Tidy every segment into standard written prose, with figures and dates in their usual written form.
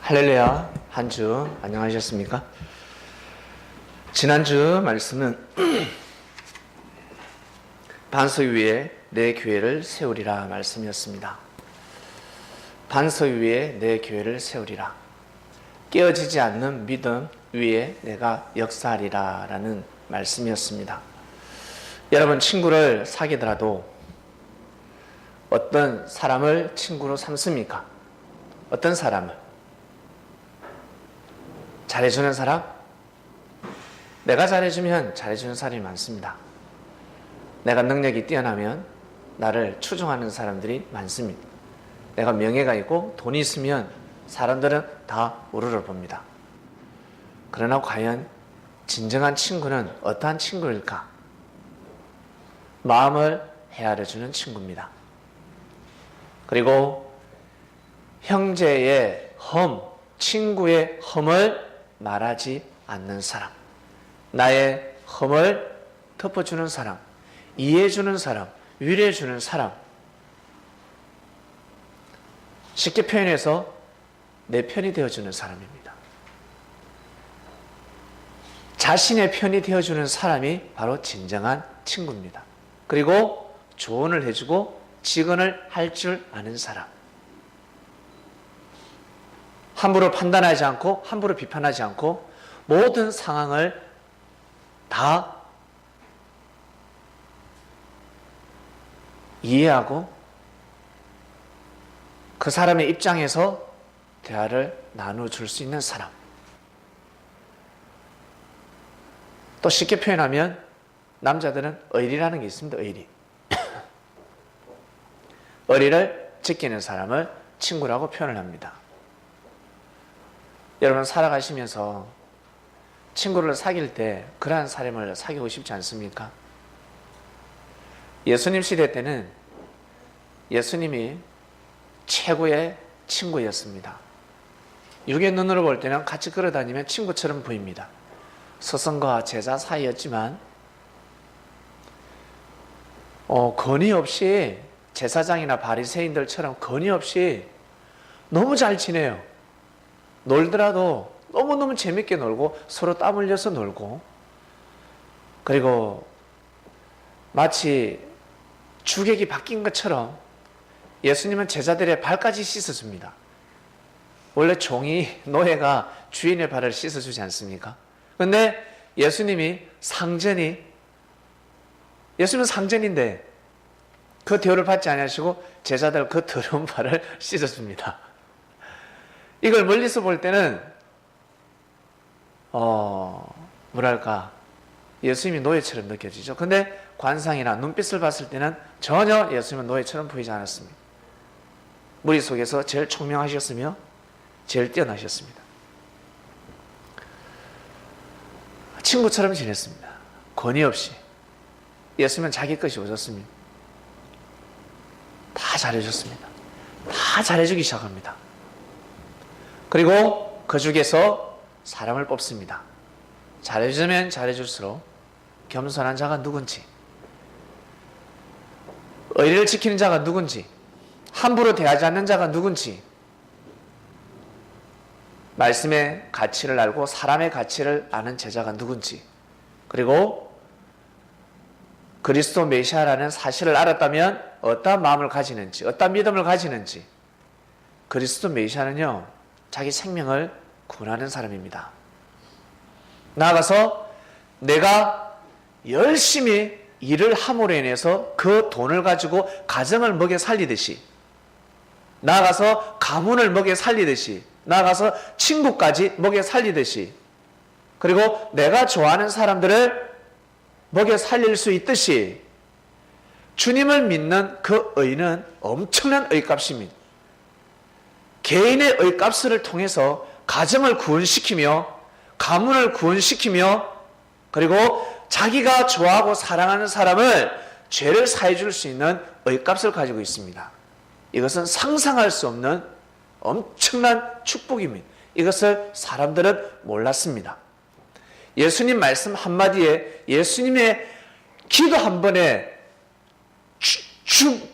할렐루야. 한 주 안녕하셨습니까? 지난주 말씀은 반석 위에 내 교회를 세우리라 말씀이었습니다. 반석 위에 내 교회를 세우리라. 깨어지지 않는 믿음 위에 내가 역사하리라 라는 말씀이었습니다. 여러분, 친구를 사귀더라도 어떤 사람을 친구로 삼습니까? 어떤 사람을? 잘해주는 사람? 내가 잘해주면 잘해주는 사람이 많습니다. 내가 능력이 뛰어나면 나를 추종하는 사람들이 많습니다. 내가 명예가 있고 돈이 있으면 사람들은 다 우러러 봅니다. 그러나 과연 진정한 친구는 어떠한 친구일까? 마음을 헤아려주는 친구입니다. 그리고 형제의 험, 친구의 험을 말하지 않는 사람, 나의 험을 덮어주는 사람, 이해해주는 사람, 위로해주는 사람, 쉽게 표현해서 내 편이 되어주는 사람입니다. 자신의 편이 되어주는 사람이 바로 진정한 친구입니다. 그리고 조언을 해주고 직언을 할 줄 아는 사람, 함부로 판단하지 않고 함부로 비판하지 않고 모든 상황을 다 이해하고 그 사람의 입장에서 대화를 나눠줄 수 있는 사람. 또 쉽게 표현하면 남자들은 의리라는 게 있습니다. 의리. 의리를 지키는 사람을 친구라고 표현을 합니다. 여러분, 살아가시면서 친구를 사귈 때 그러한 사람을 사귀고 싶지 않습니까? 예수님 시대 때는 예수님이 최고의 친구였습니다. 육의 눈으로 볼 때는 같이 걸어다니면 친구처럼 보입니다. 스승과 제자 사이였지만 건의 없이 제사장이나 바리새인들처럼 건의 없이 너무 잘 지내요. 놀더라도 너무너무 재밌게 놀고 서로 땀 흘려서 놀고, 그리고 마치 주객이 바뀐 것처럼 예수님은 제자들의 발까지 씻어줍니다. 원래 종이, 노예가 주인의 발을 씻어주지 않습니까? 그런데 예수님은 상전인데 그 대우를 받지 않으시고 제자들 그 더러운 발을 씻어줍니다. 이걸 멀리서 볼 때는 예수님이 노예처럼 느껴지죠. 근데 관상이나 눈빛을 봤을 때는 전혀 예수님은 노예처럼 보이지 않았습니다. 무리 속에서 제일 총명하셨으며 제일 뛰어나셨습니다. 친구처럼 지냈습니다. 권위 없이. 예수님은 자기 것이 오셨습니다. 다 잘해줬습니다. 다 잘해주기 시작합니다. 그리고 그 중에서 사람을 뽑습니다. 잘해주면 잘해줄수록 겸손한 자가 누군지, 의리를 지키는 자가 누군지, 함부로 대하지 않는 자가 누군지, 말씀의 가치를 알고 사람의 가치를 아는 제자가 누군지, 그리고 그리스도 메시아라는 사실을 알았다면 어떠한 마음을 가지는지, 어떠한 믿음을 가지는지. 그리스도 메시아는요, 자기 생명을 구원하는 사람입니다. 나아가서 내가 열심히 일을 함으로 인해서 그 돈을 가지고 가정을 먹여 살리듯이, 나아가서 가문을 먹여 살리듯이, 나아가서 친구까지 먹여 살리듯이, 그리고 내가 좋아하는 사람들을 먹여 살릴 수 있듯이 주님을 믿는 그 의는 엄청난 의값입니다. 개인의 의값을 통해서 가정을 구원시키며 가문을 구원시키며, 그리고 자기가 좋아하고 사랑하는 사람을 죄를 사해 줄 수 있는 의값을 가지고 있습니다. 이것은 상상할 수 없는 엄청난 축복입니다. 이것을 사람들은 몰랐습니다. 예수님 말씀 한마디에, 예수님의 기도 한 번에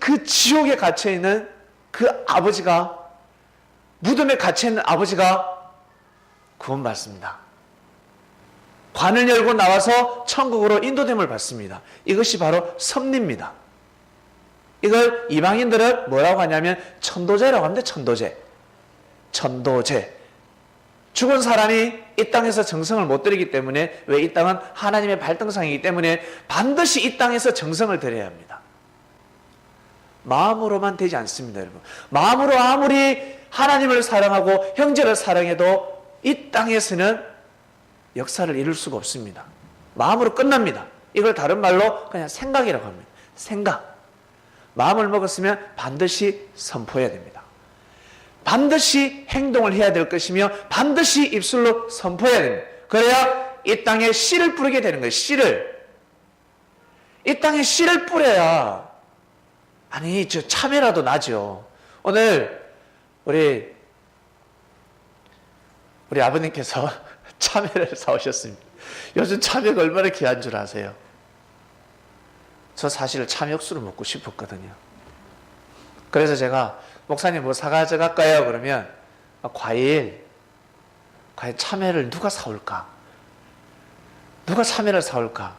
그 지옥에 갇혀있는 그 아버지가 무덤에 갇혀있는 아버지가 구원받습니다. 관을 열고 나와서 천국으로 인도됨을 받습니다. 이것이 바로 섭리입니다. 이걸 이방인들은 뭐라고 하냐면 천도제라고 합니다. 천도제. 죽은 사람이 이 땅에서 정성을 못 들이기 때문에, 왜? 이 땅은 하나님의 발등상이기 때문에 반드시 이 땅에서 정성을 들여야 합니다. 마음으로만 되지 않습니다, 여러분. 마음으로 아무리 하나님을 사랑하고 형제를 사랑해도 이 땅에서는 역사를 이룰 수가 없습니다. 마음으로 끝납니다. 이걸 다른 말로 그냥 생각이라고 합니다. 생각. 마음을 먹었으면 반드시 선포해야 됩니다. 반드시 행동을 해야 될 것이며 반드시 입술로 선포해야 됩니다. 그래야 이 땅에 씨를 뿌리게 되는 거예요. 씨를. 이 땅에 씨를 뿌려야, 아니 저 참외라도 나죠. 오늘 우리 아버님께서 참외를 사오셨습니다. 요즘 참외가 얼마나 귀한 줄 아세요? 저 사실 참외육수를 먹고 싶었거든요. 그래서 제가 목사님 뭐 사가져갈까요? 그러면 과일 참외를 누가 사올까? 누가 참외를 사올까?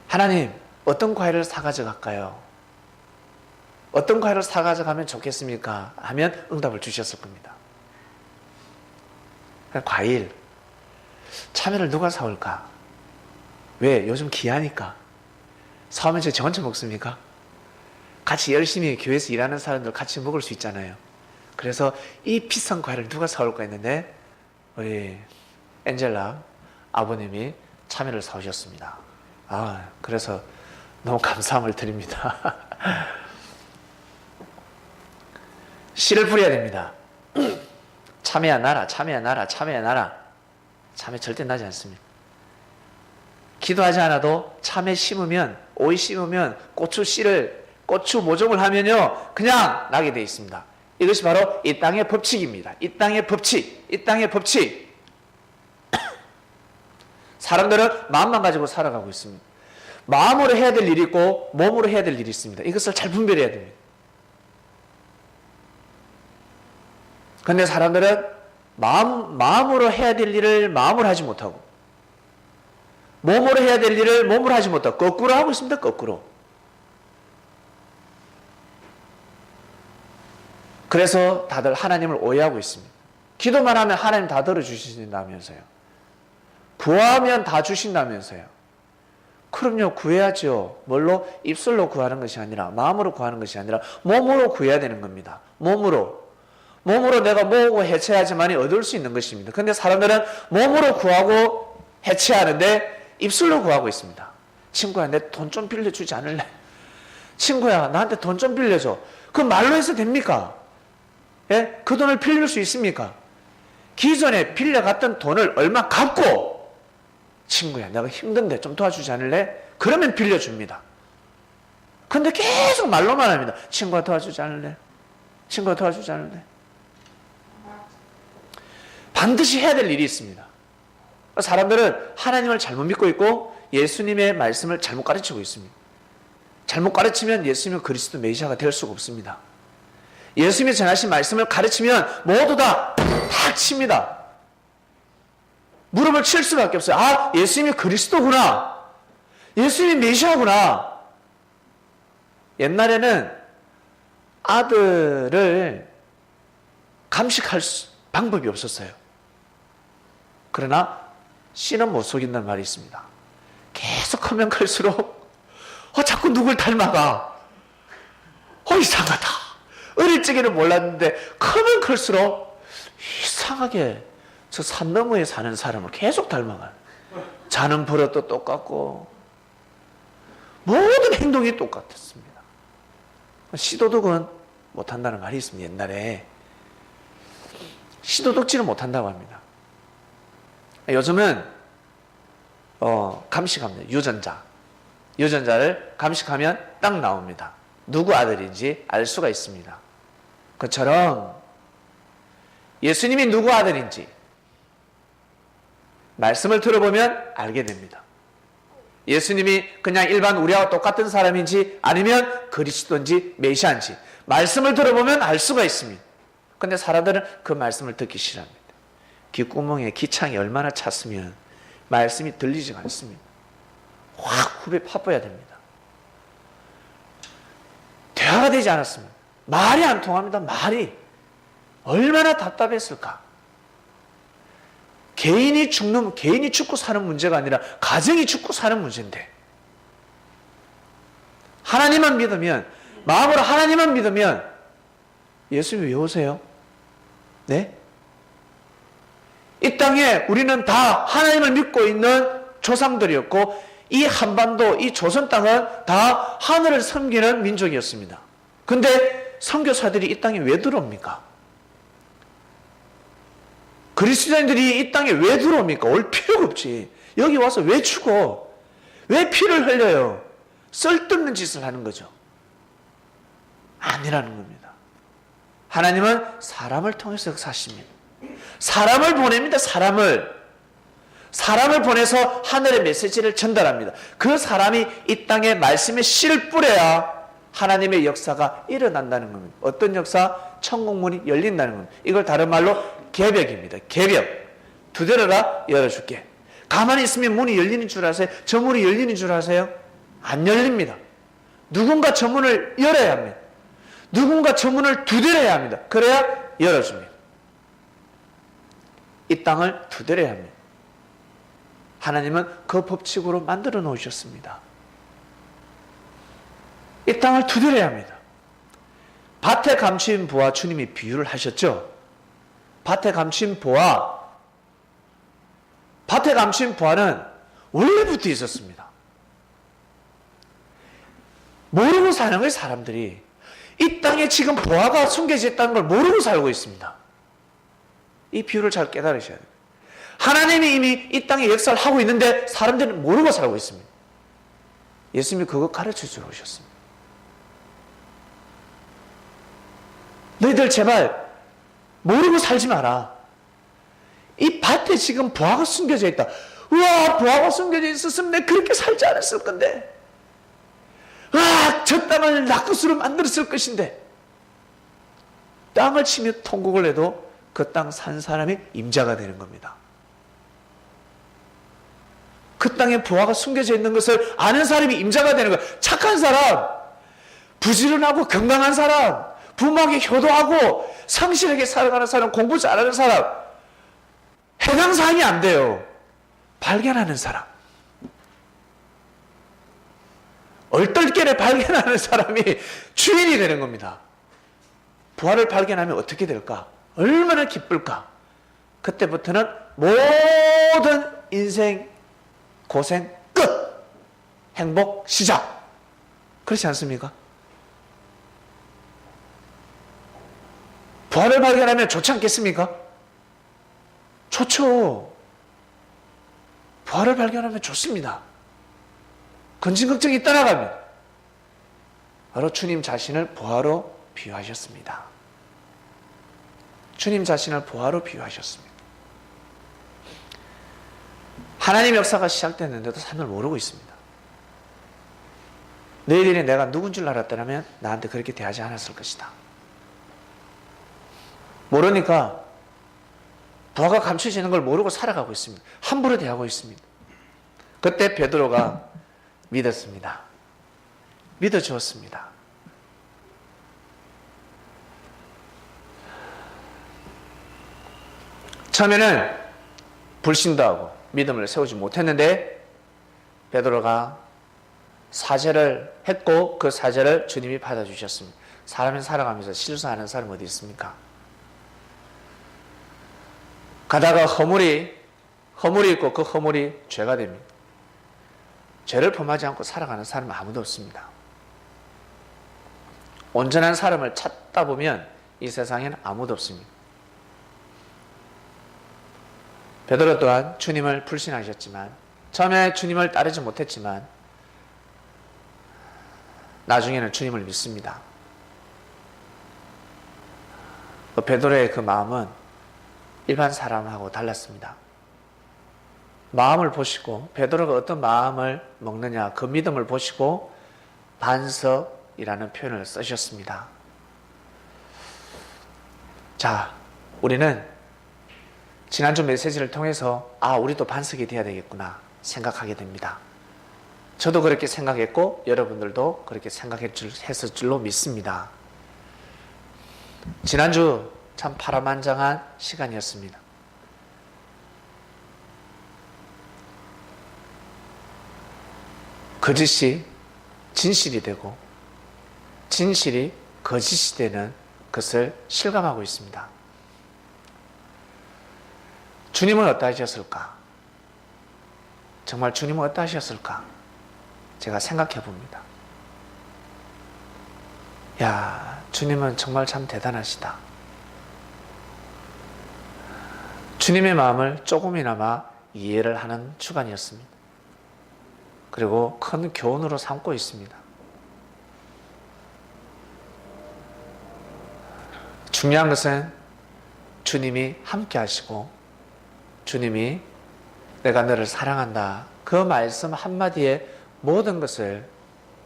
하나님 어떤 과일을 사가져갈까요? 어떤 과일을 사가져가면 좋겠습니까? 하면 응답을 주셨을 겁니다. 과일 참외를 누가 사올까? 왜? 요즘 귀하니까. 사오면 저 혼자 먹습니까? 같이 열심히 교회에서 일하는 사람들 같이 먹을 수 있잖아요. 그래서 이 비싼 과일을 누가 사올까 했는데 우리 엔젤라 아버님이 참외를 사오셨습니다. 그래서 너무 감사함을 드립니다. 씨를 뿌려야 됩니다. 참외야 나라, 참외야 나라, 참외야 나라. 참외 절대 나지 않습니다. 기도하지 않아도 참외 심으면, 오이 심으면, 고추 모종을 하면요 그냥 나게 되어 있습니다. 이것이 바로 이 땅의 법칙입니다. 이 땅의 법칙. 사람들은 마음만 가지고 살아가고 있습니다. 마음으로 해야 될 일이 있고 몸으로 해야 될 일이 있습니다. 이것을 잘 분별해야 됩니다. 그런데 사람들은 마음으로 해야 될 일을 마음으로 하지 못하고 몸으로 해야 될 일을 몸으로 하지 못하고 거꾸로 하고 있습니다. 거꾸로. 그래서 다들 하나님을 오해하고 있습니다. 기도만 하면 하나님 다 들어주신다면서요. 구하면 다 주신다면서요. 그럼요, 구해야죠. 뭘로? 입술로 구하는 것이 아니라, 마음으로 구하는 것이 아니라 몸으로 구해야 되는 겁니다. 몸으로 내가 모으고 해체하지만이 얻을 수 있는 것입니다. 그런데 사람들은 몸으로 구하고 해체하는데 입술로 구하고 있습니다. 친구야, 내 돈 좀 빌려주지 않을래? 친구야, 나한테 돈 좀 빌려줘. 그 말로 해서 됩니까? 예? 그 돈을 빌릴 수 있습니까? 기존에 빌려갔던 돈을 얼마 갚고 친구야, 내가 힘든데 좀 도와주지 않을래? 그러면 빌려줍니다. 근데 계속 말로만 합니다. 친구가 도와주지 않을래? 친구가 도와주지 않을래? 반드시 해야 될 일이 있습니다. 사람들은 하나님을 잘못 믿고 있고 예수님의 말씀을 잘못 가르치고 있습니다. 잘못 가르치면 예수님은 그리스도 메시아가 될 수가 없습니다. 예수님이 전하신 말씀을 가르치면 모두 다 칩니다. 무릎을 칠 수밖에 없어요. 예수님이 그리스도구나. 예수님이 메시아구나. 옛날에는 아들을 감식할 방법이 없었어요. 그러나 씨는 못 속인다는 말이 있습니다. 계속 크면 클수록 자꾸 누굴 닮아가. 이상하다. 어릴 적에는 몰랐는데 크면 클수록 이상하게 저 산 너머에 사는 사람을 계속 닮아가요. 자는 버릇도 똑같고 모든 행동이 똑같았습니다. 시도덕은 못한다는 말이 있습니다. 옛날에 시도덕질은 못한다고 합니다. 요즘은 감식합니다. 유전자를 감식하면 딱 나옵니다. 누구 아들인지 알 수가 있습니다. 그처럼 예수님이 누구 아들인지 말씀을 들어보면 알게 됩니다. 예수님이 그냥 일반 우리와 똑같은 사람인지 아니면 그리스도인지 메시아인지 말씀을 들어보면 알 수가 있습니다. 근데 사람들은 그 말씀을 듣기 싫어합니다. 귓구멍에 기창이 얼마나 찼으면 말씀이 들리지가 않습니다. 확 후배 파봐야 됩니다. 대화가 되지 않았습니다. 말이 안 통합니다. 말이 얼마나 답답했을까. 개인이 죽고 사는 문제가 아니라 가정이 죽고 사는 문제인데, 하나님만 믿으면, 마음으로 하나님만 믿으면 예수님 왜 오세요? 네? 이 땅에 우리는 다 하나님을 믿고 있는 조상들이었고, 이 한반도, 이 조선 땅은 다 하늘을 섬기는 민족이었습니다. 근데 선교사들이 이 땅에 왜 들어옵니까? 그리스도인들이 이 땅에 왜 들어옵니까? 올 필요가 없지. 여기 와서 왜 죽어? 왜 피를 흘려요? 쓸데없는 짓을 하는 거죠. 아니라는 겁니다. 하나님은 사람을 통해서 역사하십니다. 사람을 보냅니다. 사람을 보내서 하늘의 메시지를 전달합니다. 그 사람이 이 땅에 말씀의 씨를 뿌려야 하나님의 역사가 일어난다는 겁니다. 어떤 역사? 천국문이 열린다는 겁니다. 이걸 다른 말로 개벽입니다. 개벽. 두드려라, 열어줄게. 가만히 있으면 문이 열리는 줄 아세요? 저 문이 열리는 줄 아세요? 안 열립니다. 누군가 저 문을 열어야 합니다. 누군가 저 문을 두드려야 합니다. 그래야 열어줍니다. 이 땅을 두드려야 합니다. 하나님은 그 법칙으로 만들어 놓으셨습니다. 이 땅을 두드려야 합니다. 밭에 감추인 보와 주님이 비유를 하셨죠. 밭에 감추인 보와, 밭에 감추인 보와는 원래부터 있었습니다. 모르고 사는 거예요. 사람들이 이 땅에 지금 보화가 숨겨져 있다는 걸 모르고 살고 있습니다. 이 비유를 잘 깨달으셔야 돼요. 하나님이 이미 이 땅에 역사를 하고 있는데 사람들은 모르고 살고 있습니다. 예수님이 그거 가르쳐주러 오셨습니다. 너희들 제발 모르고 살지 마라. 이 밭에 지금 보화가 숨겨져 있다. 우와, 보화가 숨겨져 있었으면 내가 그렇게 살지 않았을 건데. 와, 저 땅을 낙것으로 만들었을 것인데. 땅을 치며 통곡을 해도 그 땅 산 사람이 임자가 되는 겁니다. 그 땅에 보화가 숨겨져 있는 것을 아는 사람이 임자가 되는 거예요. 착한 사람, 부지런하고 건강한 사람, 부모에게 효도하고 성실하게 살아가는 사람, 공부 잘하는 사람, 해당 사항이 안 돼요. 발견하는 사람, 얼떨결에 발견하는 사람이 주인이 되는 겁니다. 부활을 발견하면 어떻게 될까? 얼마나 기쁠까? 그때부터는 모든 인생 고생 끝! 행복 시작! 그렇지 않습니까? 부활을 발견하면 좋지 않겠습니까? 좋죠. 부활을 발견하면 좋습니다. 근심걱정이 떠나갑니다. 바로 주님 자신을 부활로 비유하셨습니다. 주님 자신을 부활로 비유하셨습니다. 하나님 역사가 시작됐는데도 삶을 모르고 있습니다. 너희들이 내가 누군 줄 알았더라면 나한테 그렇게 대하지 않았을 것이다. 모르니까 부활가 감춰지는 걸 모르고 살아가고 있습니다. 함부로 대하고 있습니다. 그때 베드로가 믿었습니다. 믿어주었습니다. 처음에는 불신도 하고 믿음을 세우지 못했는데 베드로가 사죄를 했고 그 사죄를 주님이 받아주셨습니다. 사람이 살아가면서 실수하는 사람 어디 있습니까? 가다가 허물이 있고 그 허물이 죄가 됩니다. 죄를 범하지 않고 살아가는 사람은 아무도 없습니다. 온전한 사람을 찾다 보면 이 세상에는 아무도 없습니다. 베드로 또한 주님을 불신하셨지만, 처음에 주님을 따르지 못했지만 나중에는 주님을 믿습니다. 베드로의 그 마음은 일반 사람하고 달랐습니다. 마음을 보시고, 베드로가 어떤 마음을 먹느냐, 그 믿음을 보시고 반석이라는 표현을 쓰셨습니다. 자, 우리는 지난주 메시지를 통해서 우리도 반석이 돼야 되겠구나 생각하게 됩니다. 저도 그렇게 생각했고 여러분들도 그렇게 생각했을 줄로 믿습니다. 지난주 참 파란만장한 시간이었습니다. 거짓이 진실이 되고 진실이 거짓이 되는 것을 실감하고 있습니다. 주님은 어떠하셨을까? 정말 주님은 어떠하셨을까? 제가 생각해 봅니다. 야, 주님은 정말 참 대단하시다. 주님의 마음을 조금이나마 이해를 하는 주간이었습니다. 그리고 큰 교훈으로 삼고 있습니다. 중요한 것은 주님이 함께 하시고 주님이 내가 너를 사랑한다. 그 말씀 한마디에 모든 것을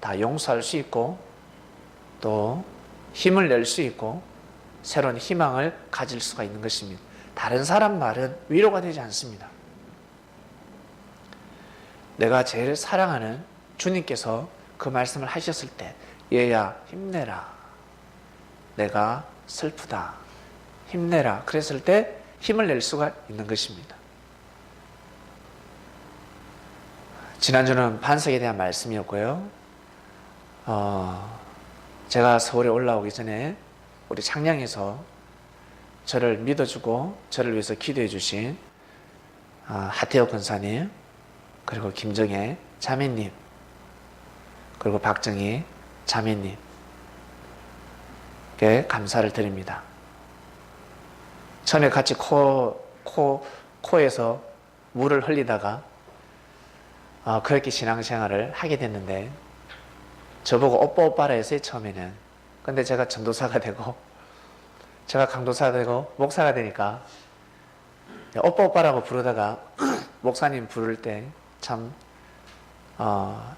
다 용서할 수 있고 또 힘을 낼 수 있고 새로운 희망을 가질 수가 있는 것입니다. 다른 사람 말은 위로가 되지 않습니다. 내가 제일 사랑하는 주님께서 그 말씀을 하셨을 때 얘야 힘내라. 내가 슬프다. 힘내라. 그랬을 때 힘을 낼 수가 있는 것입니다. 지난주는 반석에 대한 말씀이었고요. 제가 서울에 올라오기 전에 우리 창량에서 저를 믿어주고 저를 위해서 기도해 주신 하태혁 권사님, 그리고 김정혜 자매님, 그리고 박정희 자매님께 감사를 드립니다. 처음에 같이 코에서 물을 흘리다가 그렇게 신앙생활을 하게 됐는데 저보고 오빠라 했어요, 처음에는. 근데 제가 전도사가 되고 제가 강도사가 되고 목사가 되니까 오빠라고 부르다가 목사님 부를 때 참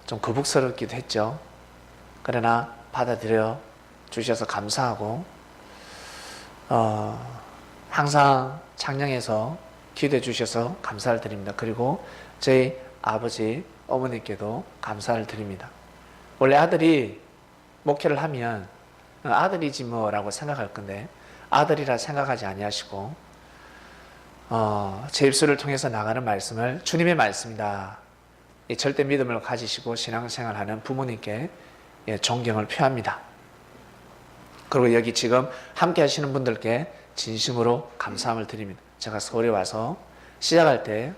좀 거북스럽기도 했죠. 그러나 받아들여 주셔서 감사하고 항상 창녕에서 기도해 주셔서 감사를 드립니다. 그리고 저희 아버지, 어머니께도 감사를 드립니다. 원래 아들이 목회를 하면 아들이지 뭐라고 생각할 건데 아들이라 생각하지 아니하시고 제 입술을 통해서 나가는 말씀을 주님의 말씀이다. 이 절대 믿음을 가지시고 신앙생활하는 부모님께 존경을 표합니다. 그리고 여기 지금 함께 하시는 분들께 진심으로 감사함을 드립니다. 제가 서울에 와서 시작할 때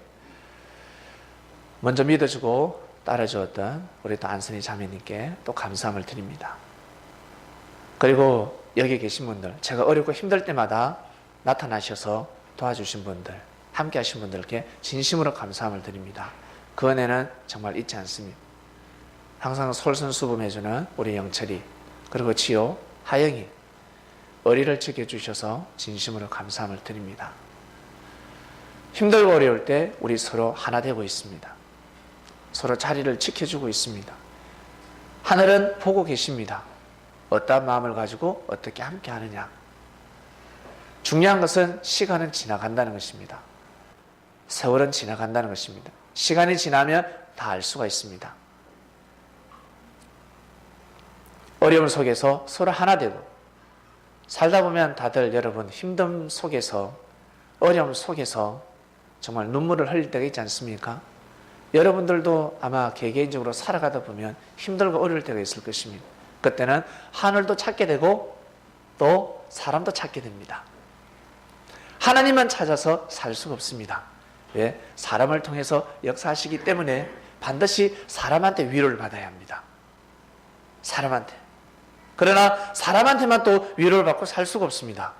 먼저 믿어주고 따라주었던 우리 또 안선희 자매님께 또 감사함을 드립니다. 그리고 여기 계신 분들, 제가 어렵고 힘들 때마다 나타나셔서 도와주신 분들, 함께 하신 분들께 진심으로 감사함을 드립니다. 그 은혜는 정말 잊지 않습니다. 항상 솔선수범해주는 우리 영철이, 그리고 지호, 하영이, 어리를 지켜주셔서 진심으로 감사함을 드립니다. 힘들고 어려울 때 우리 서로 하나 되고 있습니다. 서로 자리를 지켜주고 있습니다. 하늘은 보고 계십니다. 어떠한 마음을 가지고 어떻게 함께 하느냐. 중요한 것은 시간은 지나간다는 것입니다. 세월은 지나간다는 것입니다. 시간이 지나면 다 알 수가 있습니다. 어려움 속에서 서로 하나 되고 살다 보면 다들 여러분 힘듦 속에서 어려움 속에서 정말 눈물을 흘릴 때가 있지 않습니까? 여러분들도 아마 개개인적으로 살아가다 보면 힘들고 어려울 때가 있을 것입니다. 그때는 하늘도 찾게 되고 또 사람도 찾게 됩니다. 하나님만 찾아서 살 수가 없습니다. 왜? 사람을 통해서 역사하시기 때문에 반드시 사람한테 위로를 받아야 합니다. 사람한테. 그러나 사람한테만 또 위로를 받고 살 수가 없습니다.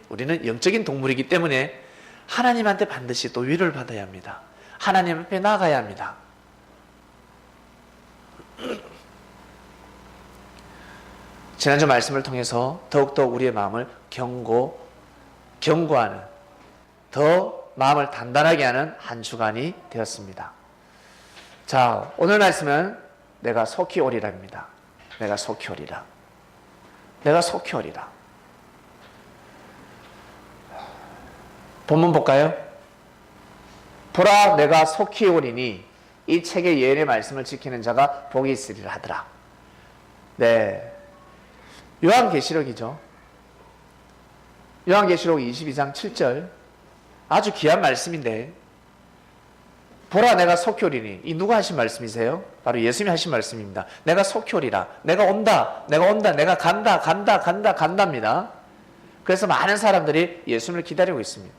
우리는 영적인 동물이기 때문에 하나님한테 반드시 또 위로를 받아야 합니다. 하나님 앞에 나가야 합니다. 지난주 말씀을 통해서 더욱더 우리의 마음을 경고하는, 더 마음을 단단하게 하는 한 주간이 되었습니다. 자, 오늘 말씀은 내가 속히 오리라입니다. 내가 속히 오리라. 내가 속히 오리라. 본문 볼까요? 보라 내가 속히 오리니 이 책의 예언의 말씀을 지키는 자가 복이 있으리라 하더라. 네, 요한계시록이죠. 요한계시록 22장 7절 아주 귀한 말씀인데, 보라 내가 속히 오리니, 이 누가 하신 말씀이세요? 바로 예수님이 하신 말씀입니다. 내가 속히 오리라. 내가 온다. 내가 온다. 내가 간다. 간답니다. 그래서 많은 사람들이 예수님을 기다리고 있습니다.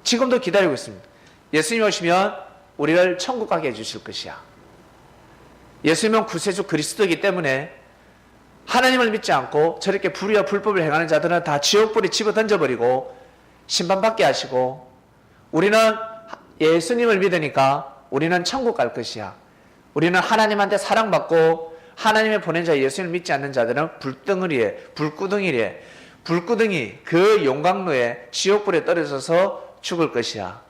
지금도 기다리고 있습니다. 예수님이 오시면 우리를 천국 가게 해주실 것이야. 예수님은 구세주 그리스도이기 때문에 하나님을 믿지 않고 저렇게 불의와 불법을 행하는 자들은 다 지옥불에 집어 던져버리고 심판받게 하시고, 우리는 예수님을 믿으니까 우리는 천국 갈 것이야. 우리는 하나님한테 사랑받고 하나님의 보낸 자 예수님을 믿지 않는 자들은 불구덩이 그 용광로에 지옥불에 떨어져서 죽을 것이야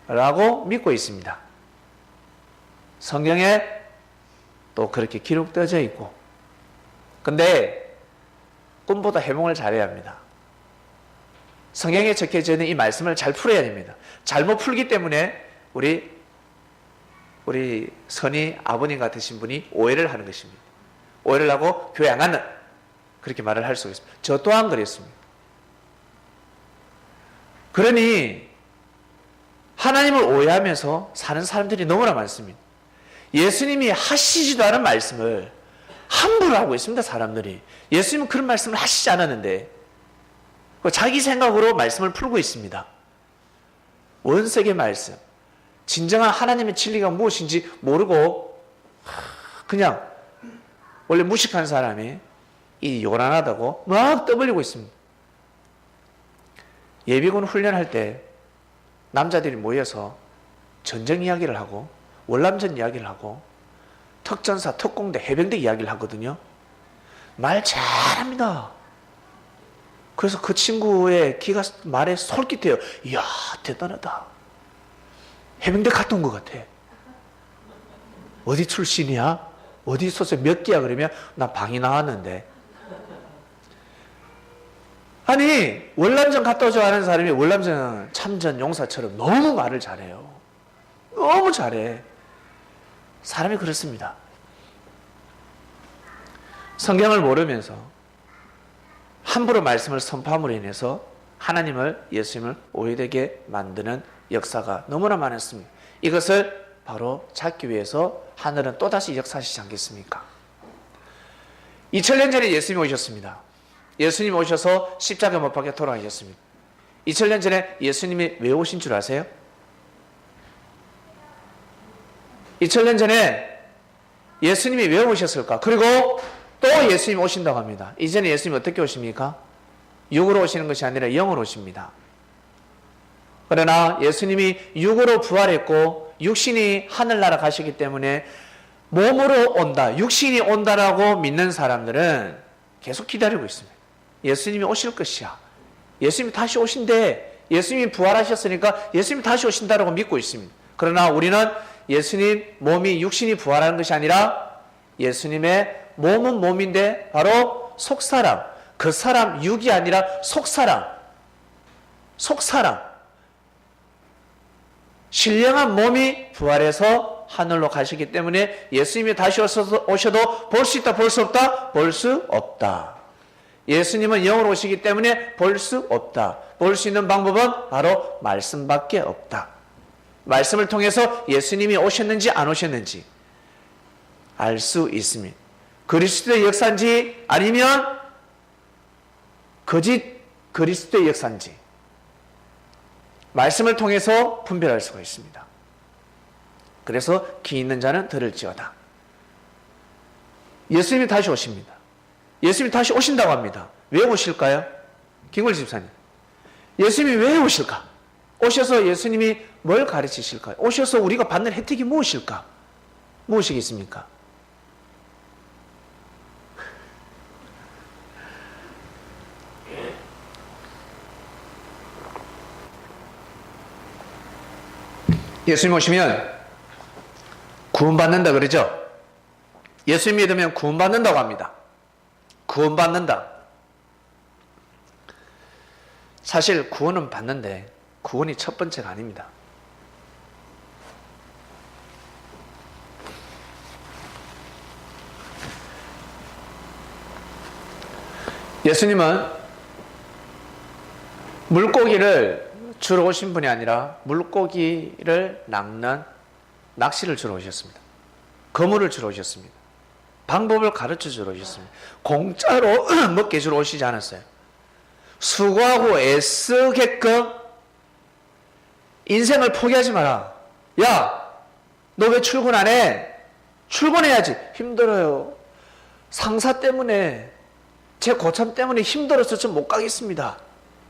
라고 믿고 있습니다. 성경에 또 그렇게 기록되어져 있고, 근데 꿈보다 해몽을 잘해야 합니다. 성경에 적혀져 있는 이 말씀을 잘 풀어야 됩니다. 잘못 풀기 때문에 우리 선희 아버님 같으신 분이 오해를 하는 것입니다. 오해를 하고 교회 안 가는, 그렇게 말을 할 수가 있습니다. 저 또한 그랬습니다. 그러니 하나님을 오해하면서 사는 사람들이 너무나 많습니다. 예수님이 하시지도 않은 말씀을 함부로 하고 있습니다. 사람들이 예수님은 그런 말씀을 하시지 않았는데 자기 생각으로 말씀을 풀고 있습니다. 원색의 말씀, 진정한 하나님의 진리가 무엇인지 모르고 그냥 원래 무식한 사람이 이 요란하다고 막 떠벌리고 있습니다. 예비군 훈련할 때 남자들이 모여서 전쟁 이야기를 하고 월남전 이야기를 하고 특전사, 특공대, 해병대 이야기를 하거든요. 말 잘합니다. 그래서 그 친구의 귀가 말에 솔깃해요. 이야, 대단하다. 해병대 갔다 온 것 같아. 어디 출신이야? 어디 있었어? 몇 개야? 그러면 나 방이 나왔는데. 아니, 월남전 갔다 오자 하는 사람이 월남전 참전 용사처럼 너무 말을 잘해요. 너무 잘해. 사람이 그렇습니다. 성경을 모르면서 함부로 말씀을 선포함으로 인해서 하나님을, 예수님을 오해되게 만드는 역사가 너무나 많았습니다. 이것을 바로 잡기 위해서 하늘은 또다시 역사하시지 않겠습니까? 2000년 전에 예수님이 오셨습니다. 예수님이 오셔서 십자가 못 박혀 돌아가셨습니다. 2000년 전에 예수님이 왜 오신 줄 아세요? 2000년 전에 예수님이 왜 오셨을까? 그리고 또 예수님이 오신다고 합니다. 이전에 예수님이 어떻게 오십니까? 육으로 오시는 것이 아니라 영으로 오십니다. 그러나 예수님이 육으로 부활했고 육신이 하늘나라 가시기 때문에 몸으로 온다, 육신이 온다라고 믿는 사람들은 계속 기다리고 있습니다. 예수님이 오실 것이야. 예수님이 다시 오신대. 예수님이 부활하셨으니까 예수님이 다시 오신다라고 믿고 있습니다. 그러나 우리는 예수님 몸이, 육신이 부활하는 것이 아니라 예수님의 몸은 몸인데 바로 속사람, 그 사람 육이 아니라 속사람, 신령한 몸이 부활해서 하늘로 가시기 때문에 예수님이 다시 오셔도 볼 수 있다, 볼 수 없다? 볼 수 없다. 예수님은 영으로 오시기 때문에 볼 수 없다. 볼 수 있는 방법은 바로 말씀밖에 없다. 말씀을 통해서 예수님이 오셨는지 안 오셨는지 알 수 있습니다. 그리스도의 역사인지 아니면 거짓 그리스도의 역사인지 말씀을 통해서 분별할 수가 있습니다. 그래서 귀 있는 자는 들을지어다. 예수님이 다시 오십니다. 예수님이 다시 오신다고 합니다. 왜 오실까요? 김걸 집사님, 예수님이 왜 오실까? 오셔서 예수님이 뭘 가르치실까요? 오셔서 우리가 받는 혜택이 무엇일까? 무엇이겠습니까? 예수님 오시면 구원받는다 그러죠? 예수님 믿으면 구원받는다고 합니다. 구원받는다. 사실 구원은 받는데 구원이 첫 번째가 아닙니다. 예수님은 물고기를 주러 오신 분이 아니라 물고기를 낚는 낚시를 주러 오셨습니다. 그물을 주러 오셨습니다. 방법을 가르쳐 주러 오셨습니다. 공짜로 먹게 주러 오시지 않았어요. 수고하고 애쓰게끔 인생을 포기하지 마라. 야, 너 왜 출근 안 해? 출근해야지. 힘들어요. 상사 때문에, 제 고참 때문에 힘들어서 좀 못 가겠습니다.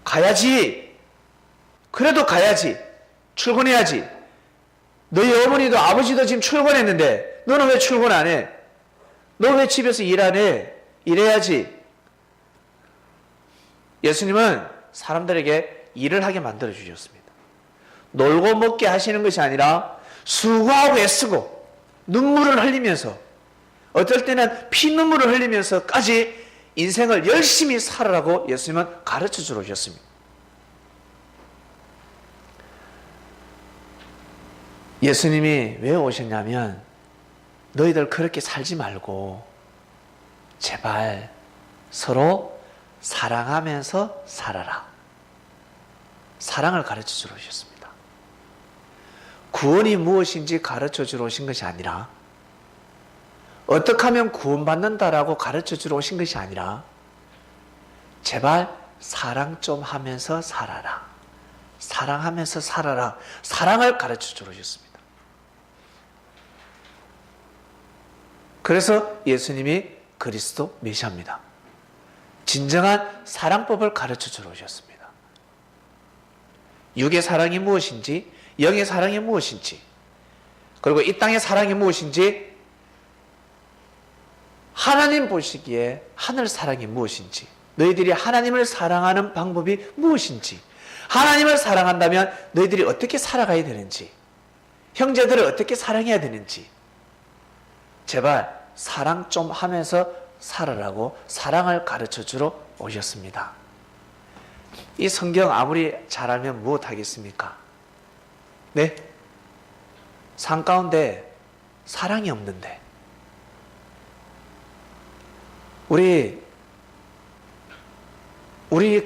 가야지. 그래도 가야지. 출근해야지. 너희 어머니도 아버지도 지금 출근했는데 너는 왜 출근 안 해? 너 왜 집에서 일 안 해? 일해야지. 예수님은 사람들에게 일을 하게 만들어 주셨습니다. 놀고 먹게 하시는 것이 아니라 수고하고 애쓰고 눈물을 흘리면서, 어떨 때는 피눈물을 흘리면서까지 인생을 열심히 살아라고 예수님은 가르쳐 주러 오셨습니다. 예수님이 왜 오셨냐면 너희들 그렇게 살지 말고 제발 서로 사랑하면서 살아라. 사랑을 가르쳐 주러 오셨습니다. 구원이 무엇인지 가르쳐 주러 오신 것이 아니라, 어떻게 하면 구원받는다라고 가르쳐 주러 오신 것이 아니라, 제발 사랑 좀 하면서 살아라. 사랑하면서 살아라. 사랑을 가르쳐 주러 오셨습니다. 그래서 예수님이 그리스도 메시아입니다. 진정한 사랑법을 가르쳐 주러 오셨습니다. 육의 사랑이 무엇인지, 영의 사랑이 무엇인지, 그리고 이 땅의 사랑이 무엇인지, 하나님 보시기에 하늘 사랑이 무엇인지, 너희들이 하나님을 사랑하는 방법이 무엇인지, 하나님을 사랑한다면 너희들이 어떻게 살아가야 되는지, 형제들을 어떻게 사랑해야 되는지, 제발 사랑 좀 하면서 살아라고 사랑을 가르쳐 주러 오셨습니다. 이 성경 아무리 잘 알면 무엇 하겠습니까? 네? 산 가운데 사랑이 없는데, 우리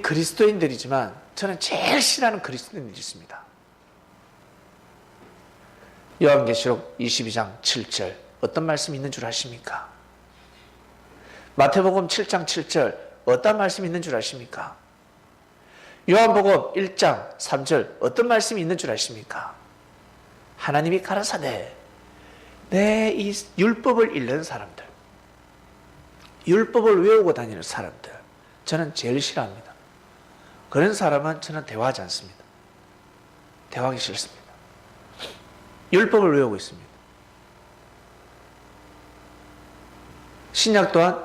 그리스도인들이지만 저는 제일 싫어하는 그리스도인들이 있습니다. 요한계시록 22장 7절 어떤 말씀이 있는 줄 아십니까? 마태복음 7장 7절 어떤 말씀이 있는 줄 아십니까? 요한복음 1장 3절 어떤 말씀이 있는 줄 아십니까? 하나님이 가라사대 내 이 율법을 읽는 사람들, 율법을 외우고 다니는 사람들, 저는 제일 싫어합니다. 그런 사람은 저는 대화하지 않습니다. 대화하기 싫습니다. 율법을 외우고 있습니다. 신약 또한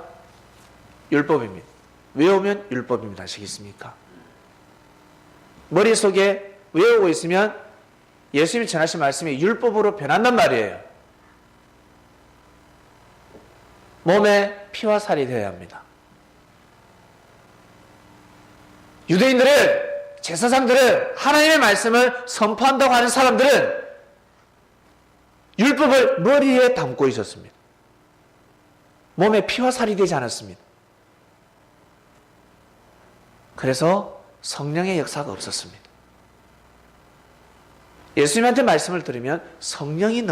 율법입니다. 외우면 율법입니다. 아시겠습니까? 머릿속에 외우고 있으면 예수님이 전하신 말씀이 율법으로 변한단 말이에요. 몸에 피와 살이 되어야 합니다. 유대인들은, 제사장들은, 하나님의 말씀을 선포한다고 하는 사람들은 율법을 머리에 담고 있었습니다. 몸에 피와 살이 되지 않았습니다. 그래서 성령의 역사가 없었습니다. 예수님한테 말씀을 들으면 성령이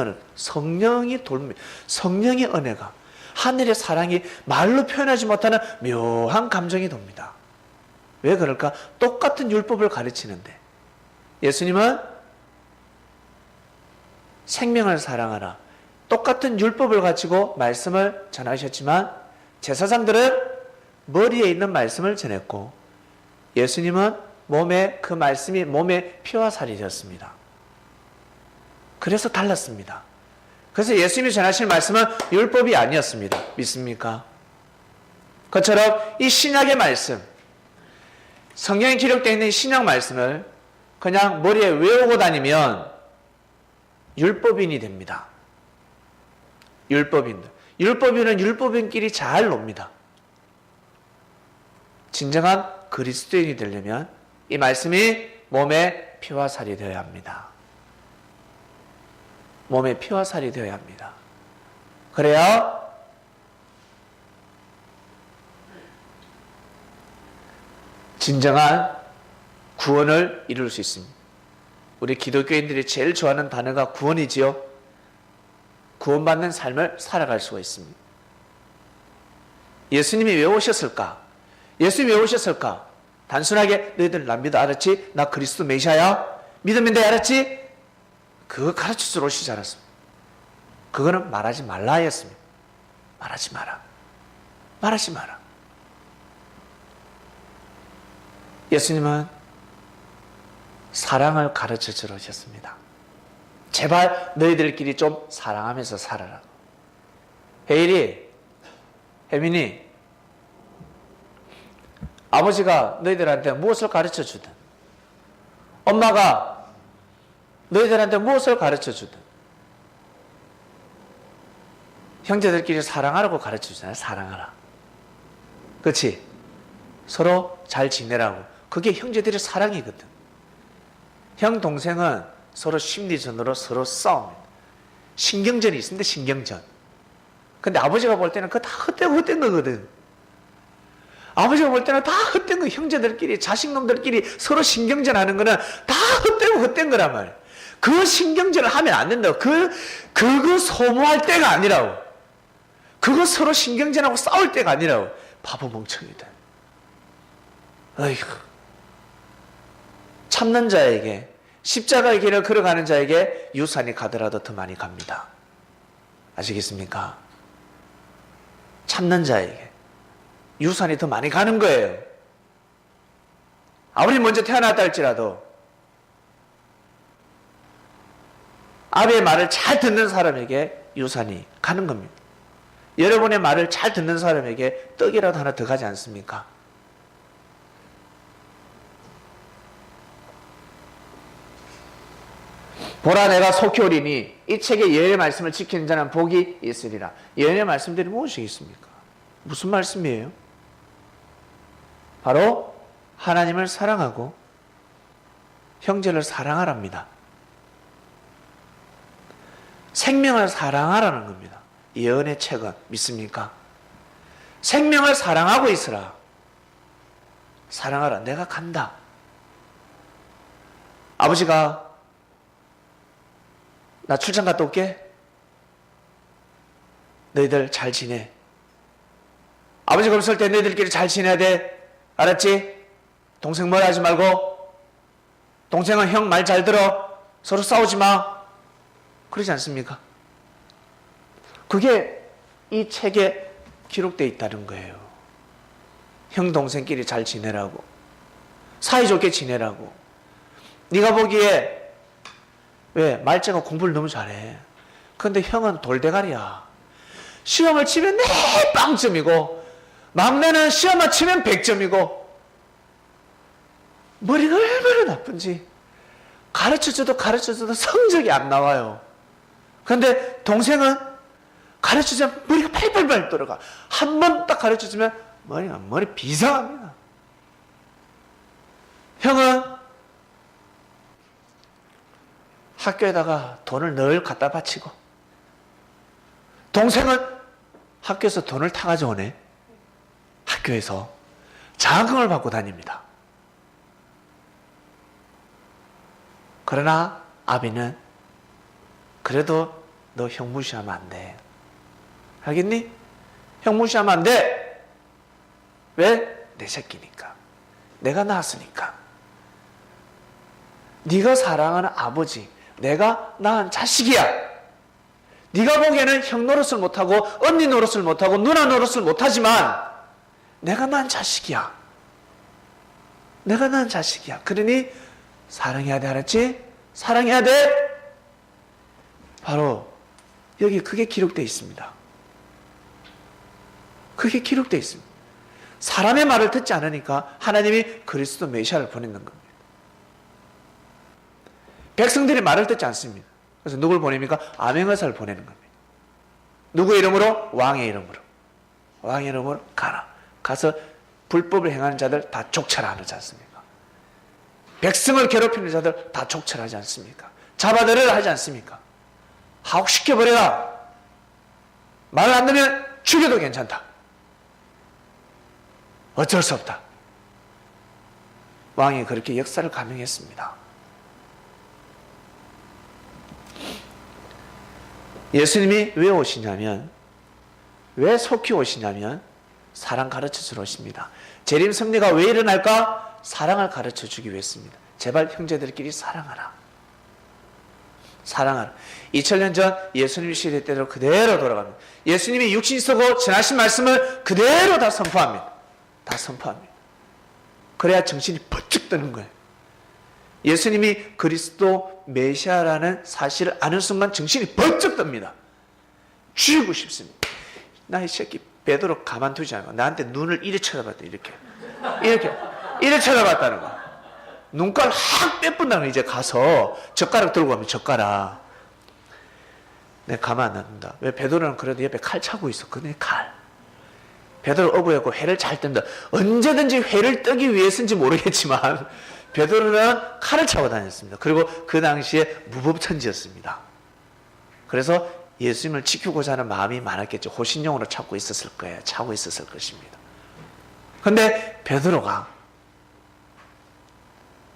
돕니다. 성령의 은혜가, 하늘의 사랑이 말로 표현하지 못하는 묘한 감정이 돕니다. 왜 그럴까? 똑같은 율법을 가르치는데 예수님은 생명을 사랑하라, 똑같은 율법을 가지고 말씀을 전하셨지만 제사장들은 머리에 있는 말씀을 전했고 예수님은 그 말씀이 몸에 피와 살이 되었습니다. 그래서 달랐습니다. 그래서 예수님이 전하신 말씀은 율법이 아니었습니다. 믿습니까? 그처럼 이 신약의 말씀, 성경에 기록되어 있는 신약 말씀을 그냥 머리에 외우고 다니면 율법인이 됩니다. 율법인은 율법인끼리 잘 놉니다. 진정한 그리스도인이 되려면 이 말씀이 몸에 피와 살이 되어야 합니다. 몸에 피와 살이 되어야 합니다. 그래야 진정한 구원을 이룰 수 있습니다. 우리 기독교인들이 제일 좋아하는 단어가 구원이지요. 구원받는 삶을 살아갈 수가 있습니다. 예수님이 왜 오셨을까? 예수님이 왜 오셨을까? 단순하게 너희들 나 믿어 알았지? 나 그리스도 메시아야? 믿으면 돼 알았지? 그거 가르쳐주러 오시지 않았습니다. 그거는 말하지 말라 했습니다. 말하지 마라. 말하지 마라. 예수님은 사랑을 가르쳐주러 오셨습니다. 제발 너희들끼리 좀 사랑하면서 살아라. 혜일이, 혜민이, 아버지가 너희들한테 무엇을 가르쳐주든, 엄마가 너희들한테 무엇을 가르쳐주든, 형제들끼리 사랑하라고 가르쳐주잖아요. 사랑하라. 그렇지? 서로 잘 지내라고. 그게 형제들의 사랑이거든. 형, 동생은 서로 심리전으로 서로 싸웁니다. 신경전이 있습니다. 신경전. 근데 아버지가 볼 때는 그거 다 헛된 거거든. 아버지가 볼 때는 다 헛된 거. 형제들끼리, 자식놈들끼리 서로 신경전 하는 거는 다 헛된 거란 말이야. 그 신경전을 하면 안 된다고. 그거 소모할 때가 아니라고. 그거 서로 신경전하고 싸울 때가 아니라고. 바보 멍청이들. 어이구. 참는 자에게, 십자가의 길을 걸어가는 자에게 유산이 가더라도 더 많이 갑니다. 아시겠습니까? 참는 자에게 유산이 더 많이 가는 거예요. 아무리 먼저 태어났다 할지라도 아비의 말을 잘 듣는 사람에게 유산이 가는 겁니다. 여러분의 말을 잘 듣는 사람에게 떡이라도 하나 더 가지 않습니까? 보라 내가 속히 오리니 이 책의 예언의 말씀을 지키는 자는 복이 있으리라. 예언의 말씀들이 무엇이겠습니까? 무슨 말씀이에요? 바로 하나님을 사랑하고 형제를 사랑하랍니다. 생명을 사랑하라는 겁니다. 예언의 책은 믿습니까? 생명을 사랑하고 있으라. 사랑하라. 내가 간다. 아버지가 나 출장 갔다 올게. 너희들 잘 지내. 아버지가 없을 때 너희들끼리 잘 지내야 돼. 알았지? 동생 뭐라 하지 말고. 동생은 형 말 잘 들어. 서로 싸우지 마. 그러지 않습니까? 그게 이 책에 기록되어 있다는 거예요. 형 동생끼리 잘 지내라고. 사이좋게 지내라고. 네가 보기에 왜? 말째가 공부를 너무 잘해. 그런데 형은 돌대가리야. 시험을 치면 내 빵점이고 막내는 시험을 치면 100점이고 머리가 얼마나 나쁜지 가르쳐줘도 성적이 안 나와요. 그런데 동생은 가르쳐주면 머리가 팔팔팔 돌아가. 한 번 딱 가르쳐주면 머리 비상합니다. 형은 학교에다가 돈을 늘 갖다 바치고 동생은 학교에서 돈을 타가지고 오네. 학교에서 장학금을 받고 다닙니다. 그러나 아비는 그래도 너 형 무시하면 안 돼. 알겠니? 형 무시하면 안 돼. 왜? 내 새끼니까. 내가 낳았으니까. 네가 사랑하는 아버지, 내가 낳은 자식이야. 네가 보기에는 형 노릇을 못하고 언니 노릇을 못하고 누나 노릇을 못하지만 내가 낳은 자식이야. 내가 낳은 자식이야. 그러니 사랑해야 돼. 알았지? 사랑해야 돼. 바로 여기 그게 기록되어 있습니다. 그게 기록되어 있습니다. 사람의 말을 듣지 않으니까 하나님이 그리스도 메시아를 보내는 겁니다. 백성들이 말을 듣지 않습니다. 그래서 누굴 보냅니까? 암행어사를 보내는 겁니다. 누구 이름으로? 왕의 이름으로. 왕의 이름으로 가라. 가서 불법을 행하는 자들 다 족쳐라 하지 않습니까? 백성을 괴롭히는 자들 다 족철하지 않습니까? 잡아들여라 하지 않습니까? 하옥시켜버려라. 말을 안 듣면 죽여도 괜찮다. 어쩔 수 없다. 왕이 그렇게 역사를 감행했습니다. 예수님이 왜 오시냐면, 왜 속히 오시냐면 사랑 가르쳐주러 오십니다. 재림 섭리가 왜 일어날까? 사랑을 가르쳐주기 위해서입니다. 제발 형제들끼리 사랑하라. 사랑하라. 2000년 전 예수님 시대 때로 그대로 돌아갑니다. 예수님이 육신 쓰고 전하신 말씀을 그대로 다 선포합니다. 다 선포합니다. 그래야 정신이 번쩍 드는 거예요. 예수님이 그리스도 메시아라는 사실을 아는 순간 정신이 번쩍 듭니다. 죽이고 싶습니다. 나 이 새끼 베드로 가만두지 않고 나한테 눈을 이래 쳐다봤다. 이렇게 쳐다봤다는 거야. 눈깔 확 빼뿐다는 거야. 이제 가서 젓가락 들고 가면 젓가락. 내가 가만 안 둔다. 왜? 베드로는 그래도 옆에 칼 차고 있었거든요. 칼. 베드로 어부였고 회를 잘 뜬다. 언제든지 회를 뜨기 위해서인지 모르겠지만 베드로는 칼을 차고 다녔습니다. 그리고 그 당시에 무법천지였습니다. 그래서 예수님을 지키고자 하는 마음이 많았겠죠. 호신용으로 찾고 있었을 거예요. 차고 있었을 것입니다. 근데 베드로가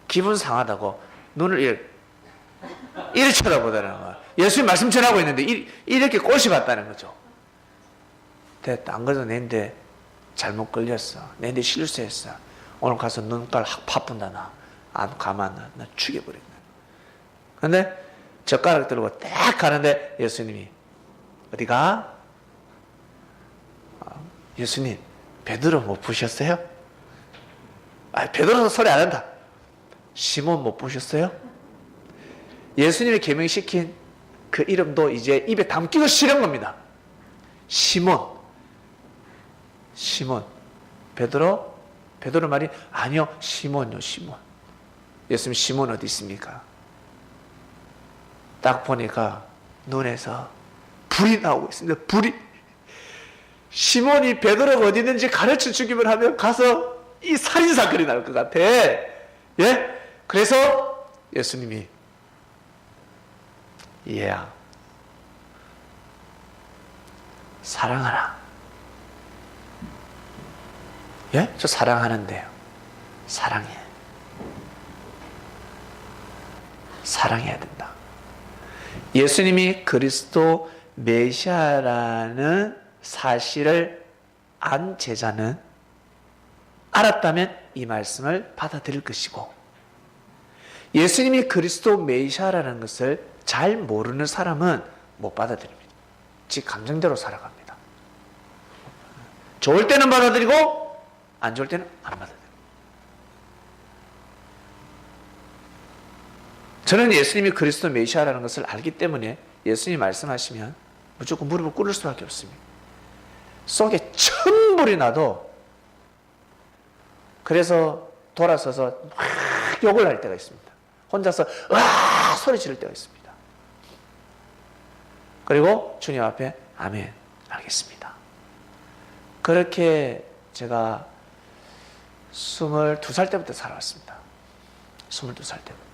기분 상하다고 눈을 이렇게 쳐다보다는 거야. 예수님 말씀 전하고 있는데 이렇게 꽃이 봤다는 거죠. 됐다. 안 그래도 내인데 잘못 걸렸어. 내인데 실수했어. 오늘 가서 눈깔 확 파푼다. 나 가만 나 죽여버린다. 근데 젓가락 들고 딱 가는데 예수님이 어디가? 예수님 베드로 못 보셨어요? 베드로도 소리 안 한다. 시몬 못 보셨어요? 예수님이 계명시킨 그 이름도 이제 입에 담기도 싫은 겁니다. 시몬. 베드로 말이 아니요 시몬요. 시몬. 예수님 시몬 어디 있습니까? 딱 보니까 눈에서 불이 나오고 있습니다. 불이. 시몬이 베드로가 어디 있는지 가르쳐 주기만 하면 가서 이 살인사건이 날 것 같아. 예? 그래서 예수님이 얘야 사랑하라. 예? 저 사랑하는데요. 사랑해야 된다. 예수님이 그리스도 메시아라는 사실을 안 제자는 알았다면 이 말씀을 받아들일 것이고, 예수님이 그리스도 메시아라는 것을 잘 모르는 사람은 못 받아들입니다. 지 감정대로 살아갑니다. 좋을 때는 받아들이고 안 좋을 때는 안 받아들입니다. 저는 예수님이 그리스도 메시아라는 것을 알기 때문에 예수님이 말씀하시면 무조건 무릎을 꿇을 수밖에 없습니다. 속에 천불이 나도 그래서 돌아서서 막 욕을 할 때가 있습니다. 혼자서 와 소리 지를 때가 있습니다. 그리고 주님 앞에 아멘 알겠습니다. 그렇게 제가 22살 때부터 살아왔습니다. 22살 때부터.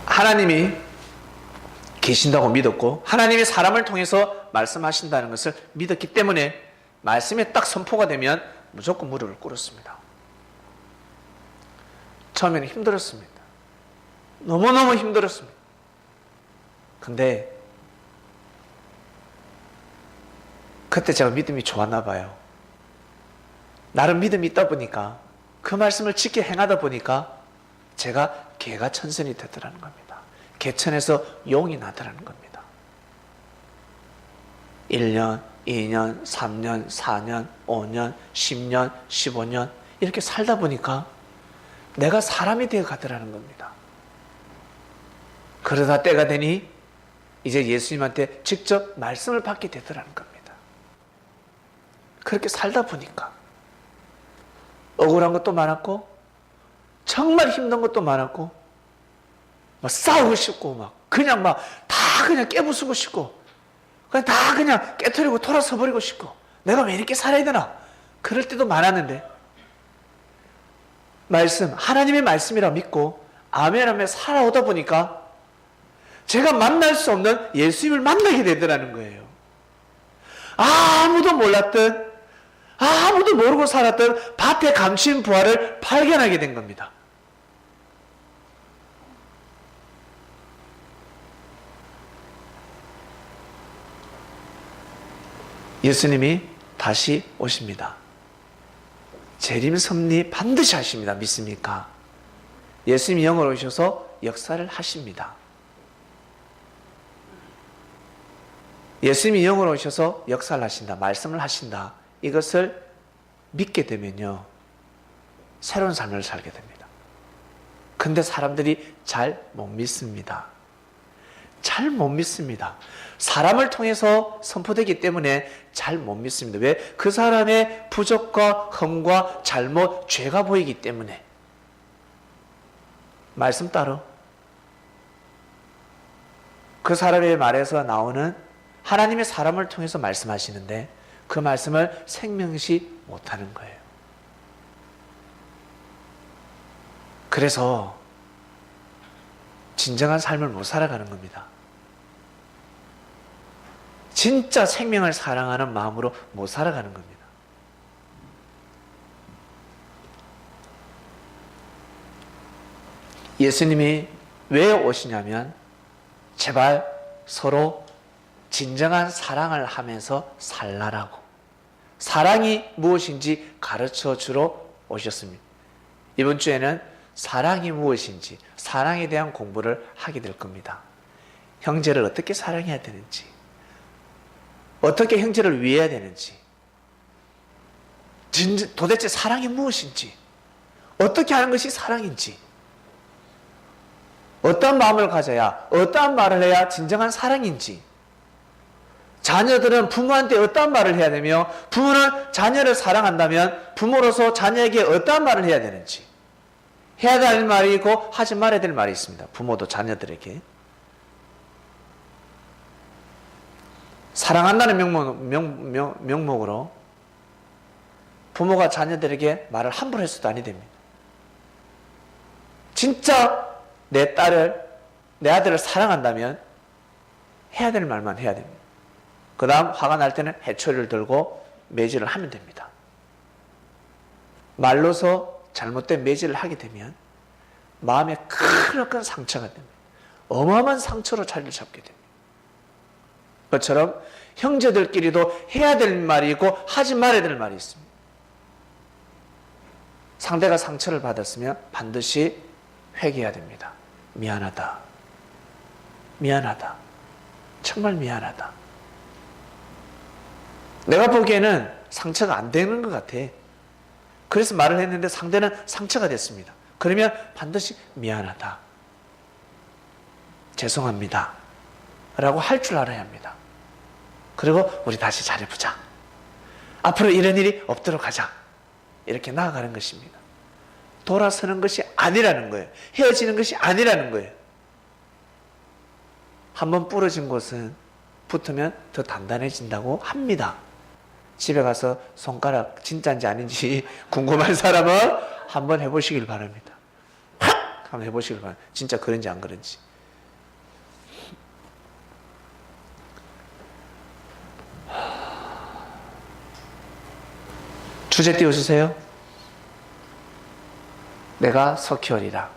하나님이 계신다고 믿었고 하나님이 사람을 통해서 말씀하신다는 것을 믿었기 때문에 말씀이 딱 선포가 되면 무조건 무릎을 꿇었습니다. 처음에는 힘들었습니다. 너무너무 힘들었습니다. 근데 그때 제가 믿음이 좋았나 봐요. 나름 믿음이 있다 보니까 그 말씀을 지켜 행하다 보니까 제가 개가 천선이 되더라는 겁니다. 개천에서 용이 나더라는 겁니다. 1년, 2년, 3년, 4년, 5년, 10년, 15년 이렇게 살다 보니까 내가 사람이 되어 가더라는 겁니다. 그러다 때가 되니 이제 예수님한테 직접 말씀을 받게 되더라는 겁니다. 그렇게 살다 보니까 억울한 것도 많았고 정말 힘든 것도 많았고 막 싸우고 싶고 막 그냥 다 그냥 깨부수고 싶고 그냥 깨트리고 돌아서 버리고 싶고, 내가 왜 이렇게 살아야 되나? 그럴 때도 많았는데, 하나님의 말씀이라 믿고 아멘하며 살아오다 보니까 제가 만날 수 없는 예수님을 만나게 되더라는 거예요. 아무도 몰랐던, 아무도 모르고 살았던 밭에 감춘 부활을 발견하게 된 겁니다. 예수님이 다시 오십니다. 재림 섭리 반드시 하십니다. 믿습니까? 예수님이 영으로 오셔서 역사를 하십니다. 예수님이 영으로 오셔서 역사를 하신다, 말씀을 하신다, 이것을 믿게 되면요, 새로운 삶을 살게 됩니다. 근데 사람들이 잘 못 믿습니다. 잘 못 믿습니다. 사람을 통해서 선포되기 때문에 잘 못 믿습니다. 왜? 그 사람의 부족과 흠과 잘못, 죄가 보이기 때문에. 말씀 따로 그 사람의 말에서 나오는, 하나님의 사람을 통해서 말씀하시는데 그 말씀을 생명시 못하는 거예요. 그래서 진정한 삶을 못 살아가는 겁니다. 진짜 생명을 사랑하는 마음으로 못 살아가는 겁니다. 예수님이 왜 오시냐면 제발 서로 진정한 사랑을 하면서 살라라고, 사랑이 무엇인지 가르쳐 주러 오셨습니다. 이번 주에는 사랑이 무엇인지, 사랑에 대한 공부를 하게 될 겁니다. 형제를 어떻게 사랑해야 되는지, 어떻게 형제를 위해야 되는지, 도대체 사랑이 무엇인지, 어떻게 하는 것이 사랑인지, 어떤 마음을 가져야, 어떠한 말을 해야 진정한 사랑인지, 자녀들은 부모한테 어떠한 말을 해야 되며, 부모는 자녀를 사랑한다면 부모로서 자녀에게 어떠한 말을 해야 되는지, 해야 될 말이 있고 하지 말아야 될 말이 있습니다. 부모도 자녀들에게. 사랑한다는 명목으로 부모가 자녀들에게 말을 함부로 해서도 아니 됩니다. 진짜 내 아들을 사랑한다면 해야 될 말만 해야 됩니다. 그 다음 화가 날 때는 해초리를 들고 매질을 하면 됩니다. 말로서 잘못된 매질을 하게 되면 마음에 큰 상처가 됩니다. 어마어마한 상처로 자리를 잡게 됩니다. 그것처럼 형제들끼리도 해야 될 말이 있고 하지 말아야 될 말이 있습니다. 상대가 상처를 받았으면 반드시 회개해야 됩니다. 미안하다. 미안하다. 정말 미안하다. 내가 보기에는 상처가 안 되는 것 같아. 그래서 말을 했는데 상대는 상처가 됐습니다. 그러면 반드시 미안하다. 죄송합니다. 라고 할 줄 알아야 합니다. 그리고 우리 다시 잘해보자. 앞으로 이런 일이 없도록 하자. 이렇게 나아가는 것입니다. 돌아서는 것이 아니라는 거예요. 헤어지는 것이 아니라는 거예요. 한번 부러진 곳은 붙으면 더 단단해진다고 합니다. 집에 가서 손가락 진짜인지 아닌지 궁금한 사람은 한번 해보시길 바랍니다. 한번 해보시길 바랍니다. 진짜 그런지 안 그런지. 주제 띄워주세요. 내가 속히 오리라.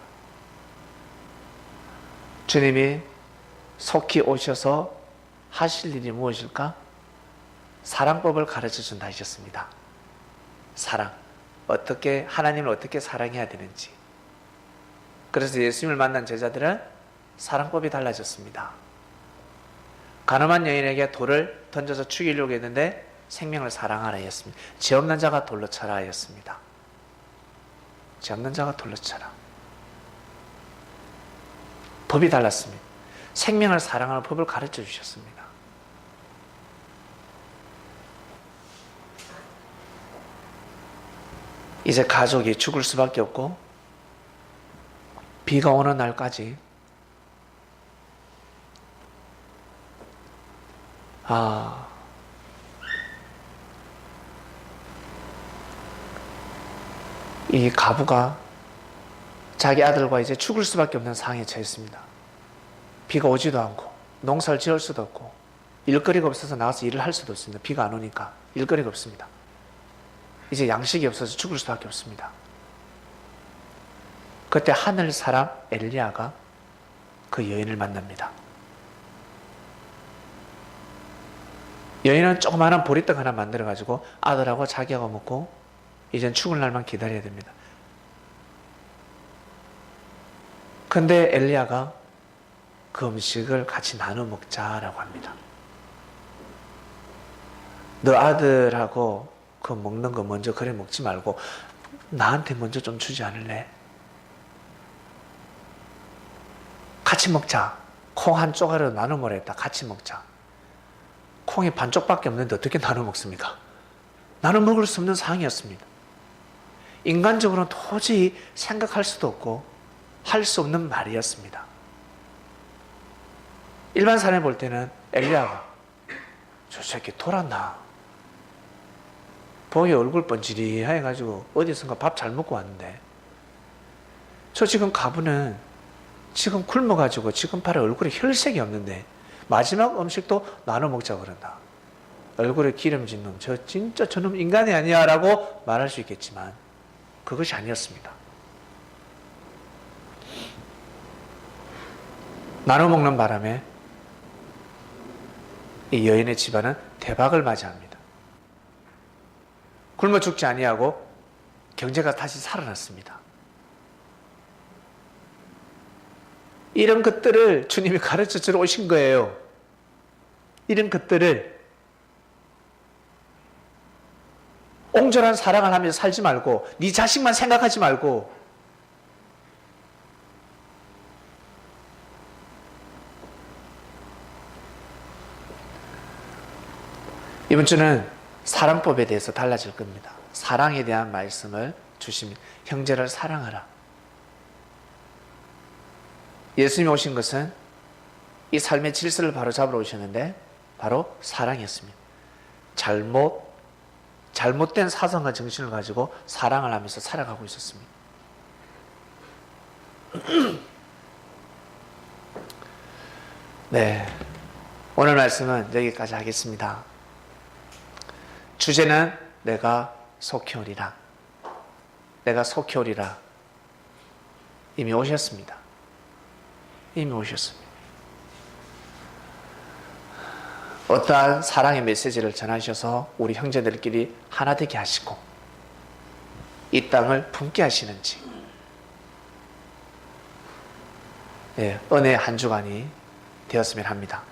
주님이 속히 오셔서 하실 일이 무엇일까? 사랑법을 가르쳐 준다 하셨습니다. 사랑. 어떻게, 하나님을 어떻게 사랑해야 되는지. 그래서 예수님을 만난 제자들은 사랑법이 달라졌습니다. 가늠한 여인에게 돌을 던져서 죽이려고 했는데 생명을 사랑하라 했습니다. 죄 없는 자가 돌로 쳐라 하였습니다. 죄 없는 자가 돌로 쳐라. 법이 달랐습니다. 생명을 사랑하는 법을 가르쳐 주셨습니다. 이제 가족이 죽을 수밖에 없고 비가 오는 날까지 이 가부가 자기 아들과 이제 죽을 수밖에 없는 상황에 처했습니다. 비가 오지도 않고 농사를 지을 수도 없고 일거리가 없어서 나가서 일을 할 수도 없습니다. 비가 안 오니까 일거리가 없습니다. 이제 양식이 없어서 죽을 수밖에 없습니다. 그때 하늘 사람 엘리야가 그 여인을 만납니다. 여인은 조그마한 보리떡 하나 만들어 가지고 아들하고 자기하고 먹고 이젠 죽을 날만 기다려야 됩니다. 근데 엘리야가 그 음식을 같이 나눠 먹자라고 합니다. 너 아들하고 그 먹는 거 먼저 그래 먹지 말고 나한테 먼저 좀 주지 않을래? 같이 먹자. 콩 한 쪼가리로 나눠 먹으랬다. 같이 먹자. 콩이 반쪽밖에 없는데 어떻게 나눠 먹습니까? 나눠 먹을 수 없는 상황이었습니다. 인간적으로는 도저히 생각할 수도 없고 할 수 없는 말이었습니다. 일반 사람이 볼 때는 엘리야가 저 새끼 돌았나? 보기 얼굴 번지리해 가지고 어디선가 밥 잘 먹고 왔는데 저 지금 가부는 지금 굶어가지고 지금 팔에 얼굴에 혈색이 없는데 마지막 음식도 나눠 먹자고 그런다. 얼굴에 기름진 놈, 저 진짜 저놈 인간이 아니야 라고 말할 수 있겠지만 그것이 아니었습니다. 나눠 먹는 바람에 이 여인의 집안은 대박을 맞이합니다. 굶어 죽지 아니하고 경제가 다시 살아났습니다. 이런 것들을 주님이 가르쳐 주러 오신 거예요. 이런 것들을 옹졸한 사랑을 하면서 살지 말고 네 자식만 생각하지 말고 이번 주는 사랑법에 대해서 달라질 겁니다. 사랑에 대한 말씀을 주십니다. 형제를 사랑하라. 예수님이 오신 것은 이 삶의 질서를 바로 잡으러 오셨는데 바로 사랑이었습니다. 잘못된 사상과 정신을 가지고 사랑을 하면서 살아가고 있었습니다. 네, 오늘 말씀은 여기까지 하겠습니다. 주제는 내가 속히 오리라. 내가 속히 오리라. 이미 오셨습니다. 이미 오셨습니다. 어떠한 사랑의 메시지를 전하셔서 우리 형제들끼리 하나 되게 하시고 이 땅을 품게 하시는지 은혜의 한 주간이 되었으면 합니다.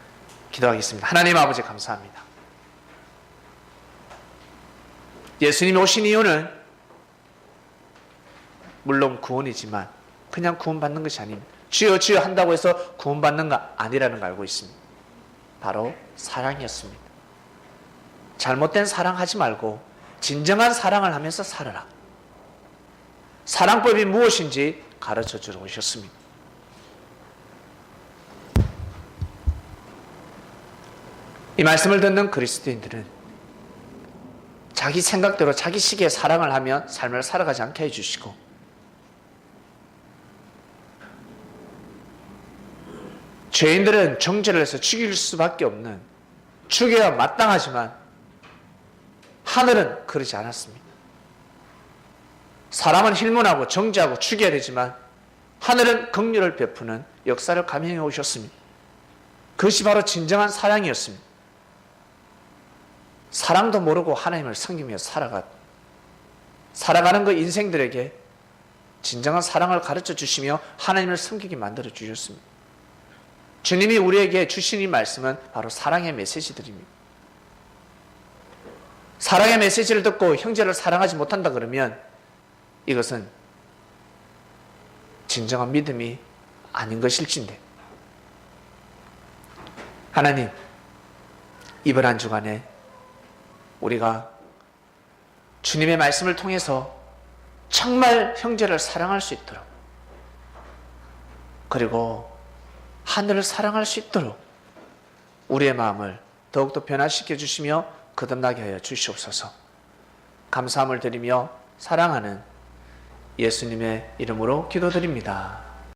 기도하겠습니다. 하나님 아버지 감사합니다. 예수님이 오신 이유는 물론 구원이지만 그냥 구원받는 것이 아닙니다. 주여 주여 한다고 해서 구원받는 거 아니라는 걸 알고 있습니다. 바로 사랑이었습니다. 잘못된 사랑하지 말고 진정한 사랑을 하면서 살아라. 사랑법이 무엇인지 가르쳐 주러 오셨습니다. 이 말씀을 듣는 그리스도인들은 자기 생각대로 자기 시기에 사랑을 하면 삶을 살아가지 않게 해주시고 죄인들은 정죄를 해서 죽일 수밖에 없는 죽여야 마땅하지만 하늘은 그러지 않았습니다. 사람은 힐문하고 정죄하고 죽여야 되지만 하늘은 긍휼을 베푸는 역사를 감행해 오셨습니다. 그것이 바로 진정한 사랑이었습니다. 사랑도 모르고 하나님을 섬기며 살아가는 그 인생들에게 진정한 사랑을 가르쳐 주시며 하나님을 섬기게 만들어 주셨습니다. 주님이 우리에게 주신 이 말씀은 바로 사랑의 메시지들입니다. 사랑의 메시지를 듣고 형제를 사랑하지 못한다 그러면 이것은 진정한 믿음이 아닌 것일진데 하나님 이번 한 주간에 우리가 주님의 말씀을 통해서 정말 형제를 사랑할 수 있도록 그리고 하늘을 사랑할 수 있도록 우리의 마음을 더욱더 변화시켜 주시며 거듭나게 하여 주시옵소서. 감사함을 드리며 사랑하는 예수님의 이름으로 기도드립니다.